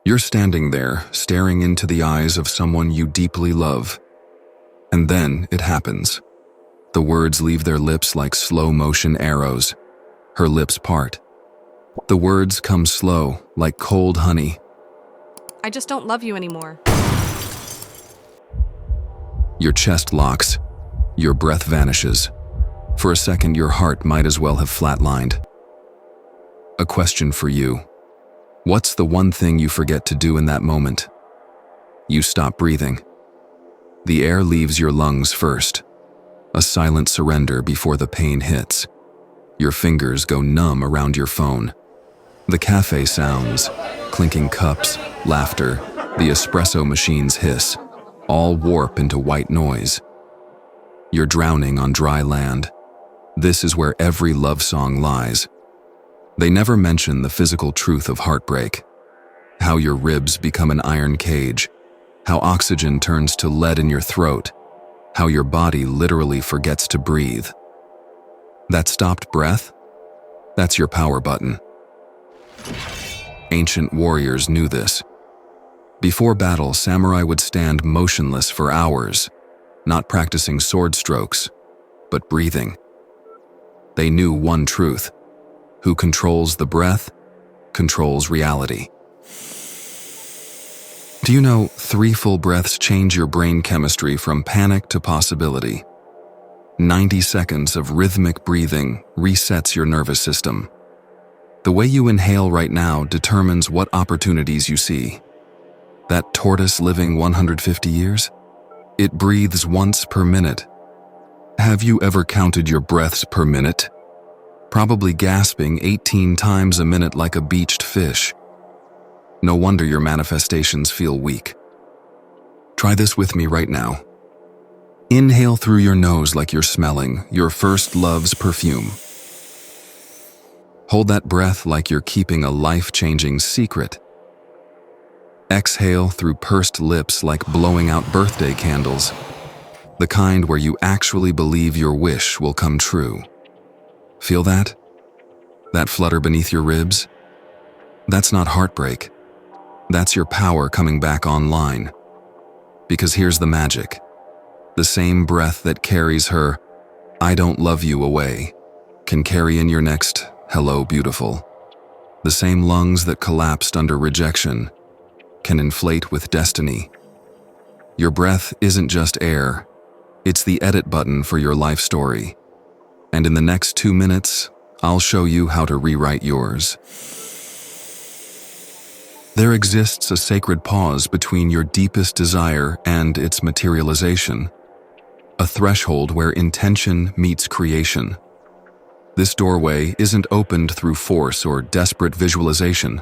You're standing there, staring into the eyes of someone you deeply love. And then it happens. The words leave their lips like slow-motion arrows. Her lips part. The words come slow, like cold honey. I just don't love you anymore. Your chest locks. Your breath vanishes. For a second, your heart might as well have flatlined. A question for you. What's the one thing you forget to do in that moment? You stop breathing. The air leaves your lungs first. A silent surrender before the pain hits. Your fingers go numb around your phone. The cafe sounds, clinking cups, laughter, the espresso machine's hiss, all warp into white noise. You're drowning on dry land. This is where every love song lies. They never mention the physical truth of heartbreak. How your ribs become an iron cage. How oxygen turns to lead in your throat. How your body literally forgets to breathe. That stopped breath? That's your power button. Ancient warriors knew this. Before battle, samurai would stand motionless for hours, not practicing sword strokes, but breathing. They knew one truth. Who controls the breath, controls reality. Do you know 3 full breaths change your brain chemistry from panic to possibility? 90 seconds of rhythmic breathing resets your nervous system. The way you inhale right now determines what opportunities you see. That tortoise living 150 years? It breathes once per minute. Have you ever counted your breaths per minute? Probably gasping 18 times a minute like a beached fish. No wonder your manifestations feel weak. Try this with me right now. Inhale through your nose like you're smelling your first love's perfume. Hold that breath like you're keeping a life-changing secret. Exhale through pursed lips like blowing out birthday candles, the kind where you actually believe your wish will come true. Feel that? That flutter beneath your ribs? That's not heartbreak. That's your power coming back online. Because here's the magic. The same breath that carries her, "I don't love you" away, can carry in your next, "Hello, beautiful." The same lungs that collapsed under rejection can inflate with destiny. Your breath isn't just air. It's the edit button for your life story. And in the next 2 minutes, I'll show you how to rewrite yours. There exists a sacred pause between your deepest desire and its materialization. A threshold where intention meets creation. This doorway isn't opened through force or desperate visualization,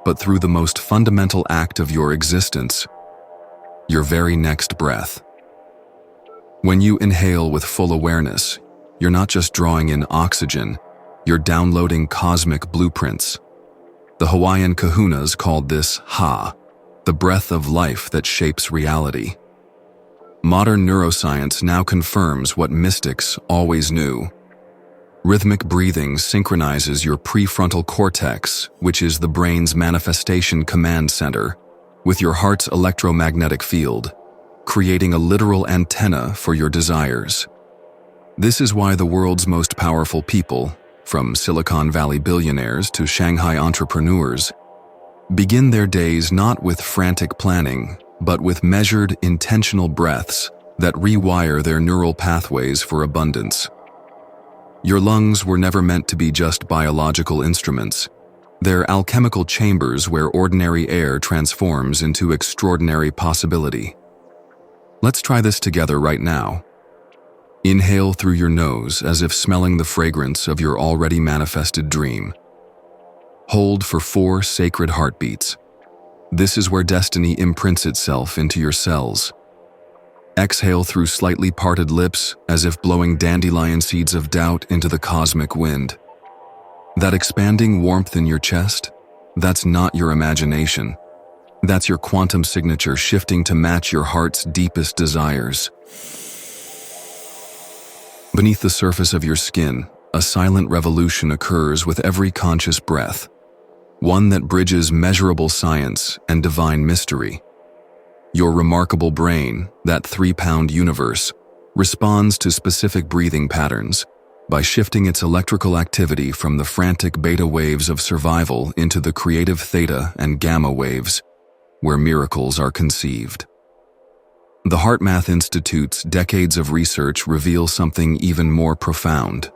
but through the most fundamental act of your existence, your very next breath. When you inhale with full awareness, you're not just drawing in oxygen, you're downloading cosmic blueprints. The Hawaiian kahunas called this Ha, the breath of life that shapes reality. Modern neuroscience now confirms what mystics always knew. Rhythmic breathing synchronizes your prefrontal cortex, which is the brain's manifestation command center, with your heart's electromagnetic field, creating a literal antenna for your desires. This is why the world's most powerful people, from Silicon Valley billionaires to Shanghai entrepreneurs, begin their days not with frantic planning, but with measured, intentional breaths that rewire their neural pathways for abundance. Your lungs were never meant to be just biological instruments. They're alchemical chambers where ordinary air transforms into extraordinary possibility. Let's try this together right now. Inhale through your nose as if smelling the fragrance of your already manifested dream. Hold for 4 sacred heartbeats. This is where destiny imprints itself into your cells. Exhale through slightly parted lips as if blowing dandelion seeds of doubt into the cosmic wind. That expanding warmth in your chest, that's not your imagination. That's your quantum signature shifting to match your heart's deepest desires. Beneath the surface of your skin, a silent revolution occurs with every conscious breath. one that bridges measurable science and divine mystery. Your remarkable brain, that 3-pound universe, responds to specific breathing patterns by shifting its electrical activity from the frantic beta waves of survival into the creative theta and gamma waves, where miracles are conceived. The HeartMath Institute's decades of research reveal something even more profound.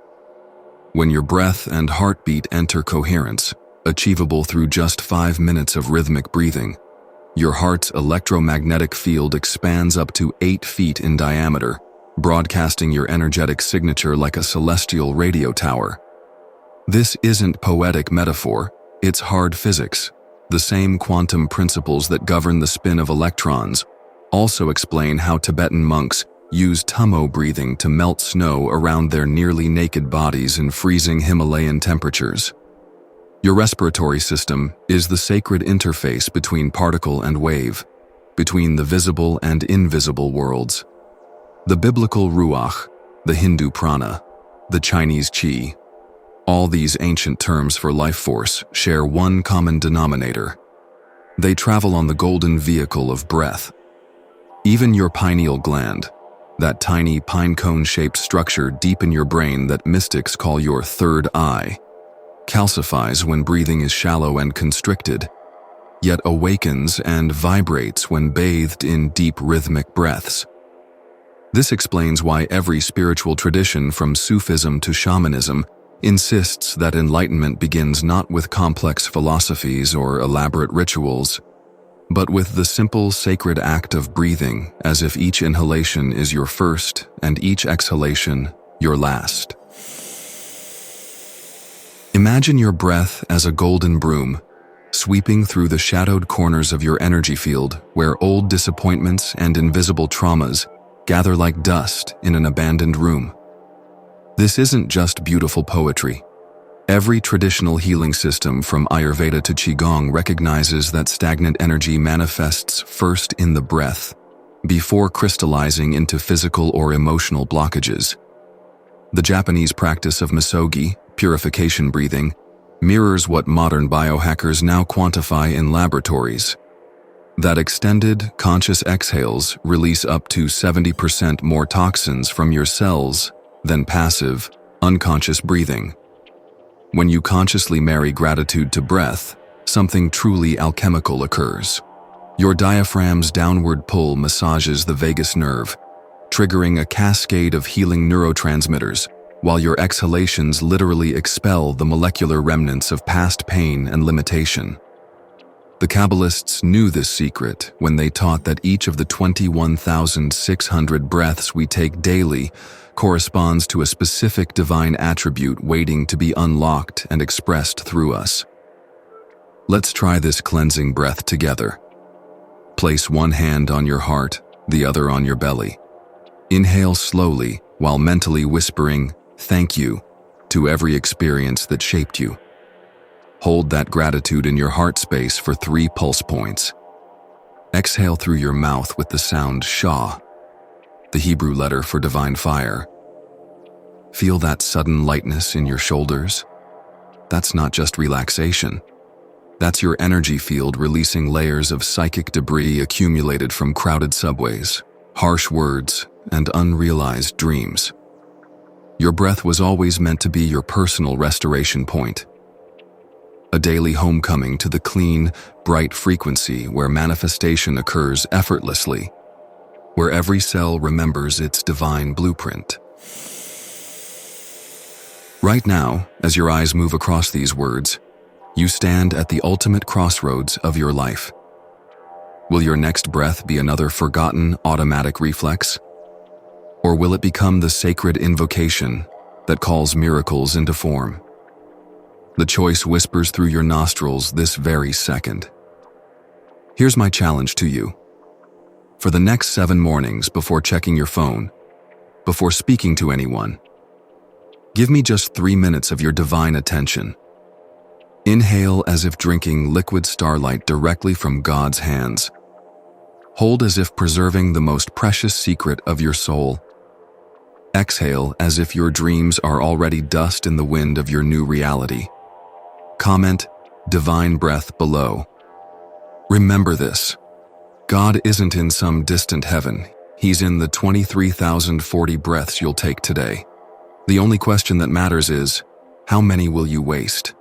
When your breath and heartbeat enter coherence, achievable through just 5 minutes of rhythmic breathing, your heart's electromagnetic field expands up to 8 feet in diameter, broadcasting your energetic signature like a celestial radio tower. This isn't poetic metaphor, it's hard physics. The same quantum principles that govern the spin of electrons also explain how Tibetan monks use tummo breathing to melt snow around their nearly naked bodies in freezing Himalayan temperatures. Your respiratory system is the sacred interface between particle and wave, between the visible and invisible worlds. The biblical ruach, the Hindu prana, the Chinese qi, all these ancient terms for life force share one common denominator. They travel on the golden vehicle of breath. Even your pineal gland, that tiny pine cone-shaped structure deep in your brain that mystics call your third eye, calcifies when breathing is shallow and constricted, yet awakens and vibrates when bathed in deep rhythmic breaths. This explains why every spiritual tradition from Sufism to shamanism insists that enlightenment begins not with complex philosophies or elaborate rituals, but with the simple sacred act of breathing, as if each inhalation is your first and each exhalation your last. Imagine your breath as a golden broom, sweeping through the shadowed corners of your energy field where old disappointments and invisible traumas gather like dust in an abandoned room. This isn't just beautiful poetry. Every traditional healing system from Ayurveda to Qigong recognizes that stagnant energy manifests first in the breath, before crystallizing into physical or emotional blockages. The Japanese practice of misogi, purification breathing, mirrors what modern biohackers now quantify in laboratories. That extended, conscious exhales release up to 70% more toxins from your cells than passive, unconscious breathing. When you consciously marry gratitude to breath, something truly alchemical occurs. Your diaphragm's downward pull massages the vagus nerve, triggering a cascade of healing neurotransmitters, while your exhalations literally expel the molecular remnants of past pain and limitation. The Kabbalists knew this secret when they taught that each of the 21,600 breaths we take daily corresponds to a specific divine attribute waiting to be unlocked and expressed through us. Let's try this cleansing breath together. Place one hand on your heart, the other on your belly. Inhale slowly while mentally whispering, "Thank you," to every experience that shaped you. Hold that gratitude in your heart space for 3 pulse points. Exhale through your mouth with the sound Shah, the Hebrew letter for divine fire. Feel that sudden lightness in your shoulders? That's not just relaxation. That's your energy field releasing layers of psychic debris accumulated from crowded subways, harsh words, and unrealized dreams. Your breath was always meant to be your personal restoration point. A daily homecoming to the clean, bright frequency where manifestation occurs effortlessly, where every cell remembers its divine blueprint. Right now, as your eyes move across these words, you stand at the ultimate crossroads of your life. Will your next breath be another forgotten automatic reflex? Or will it become the sacred invocation that calls miracles into form? The choice whispers through your nostrils this very second. Here's my challenge to you. For the next 7 mornings before checking your phone, before speaking to anyone, give me just 3 minutes of your divine attention. Inhale as if drinking liquid starlight directly from God's hands. Hold as if preserving the most precious secret of your soul. Exhale as if your dreams are already dust in the wind of your new reality. Comment, divine breath below. Remember this. God isn't in some distant heaven. He's in the 23,040 breaths you'll take today. The only question that matters is, how many will you waste?